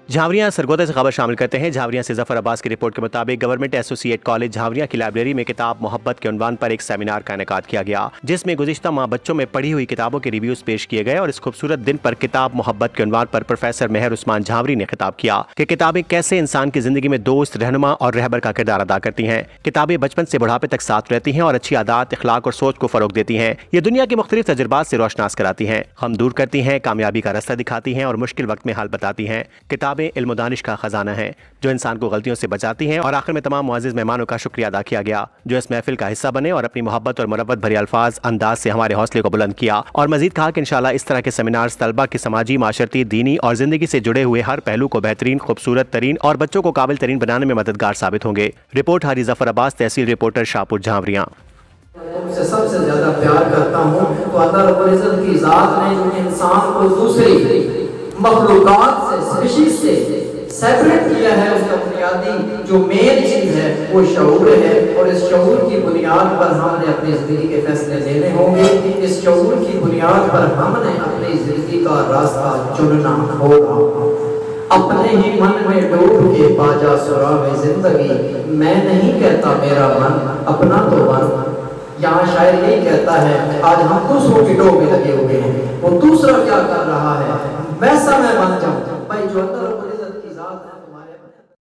झावरियां सरगोदा से खबर शामिल करते हैं। झावरियां से जफर अब्बास की रिपोर्ट के मुताबिक गवर्नमेंट एसोसिएट कॉलेज झावरियां की लाइब्रेरी में किताब मोहब्बत के उन्वान पर एक सेमिनार का इनेकाद किया गया, जिसमें गुज़िश्ता माह बच्चों में पढ़ी हुई किताबों के रिव्यूज पेश किए गए। और इस खूबसूरत दिन पर किताब मोहब्बत के उन्वान पर प्रोफेसर मेहर उस्मान झावरी ने खिताब किया कि किताबें कैसे इंसान की जिंदगी में दोस्त, रहनुमा और रहबर का किरदार अदा करती हैं। किताबें बचपन से बुढ़ापे तक साथ रहती हैं और अच्छी आदत, इखलाक और सोच को फरोग देती हैं। ये दुनिया के मुख्तलिफ तजुर्बात से रोशनास कराती हैं, गम दूर करती हैं, कामयाबी का रास्ता दिखाती हैं और मुश्किल वक्त में हाल बताती हैं। किताबें इल्म व दानिश का खजाना है जो इंसान को गलतियों से बचाती हैं। और आखिर में तमाम मुअज़्ज़िज़ मेहमानों का शुक्रिया अदा किया गया जो इस महफिल का हिस्सा बने और अपनी मोहब्बत और मुरव्वत भरे अल्फाज अंदाज से हमारे हौसले को बुलंद किया। और मजीद कहा कि इंशाअल्लाह इस तरह के सेमिनार तलबा की समाजी, माशरती, दीनी और जिंदगी से जुड़े हुए हर पहलू को बेहतरीन, खूबसूरत तरीन और बच्चों को काबिल तरीन बनाने में मददगार साबित होंगे। रिपोर्ट हारी जफर अब्बास, तहसील रिपोर्टर, शाहपुर, झावरियां। से सबसे ज्यादा प्यार करता हूँ तो अल्लाह रब्बुल इज्जत की जात ने जो इंसान को दूसरी मखलूकात से, स्पीशीज से सेपरेट किया है, उसका बुनियादी जो मेन चीज है वो शऊर है। और इस शऊर की बुनियाद पर हमने अपनी जिंदगी के फैसले लेने होंगे। इस शऊर की बुनियाद पर हमने अपनी जिंदगी का रास्ता चुनना होगा। अपने ही मन में डूब के बाजा सुराग जिंदगी, मैं नहीं कहता मेरा मन अपना तो बन। यहाँ शायर यही कहता है, आज हम दूसरों की डोर में लगे हुए हैं, वो दूसरा क्या कर रहा है वैसा मैं बन जाऊं। भाई जो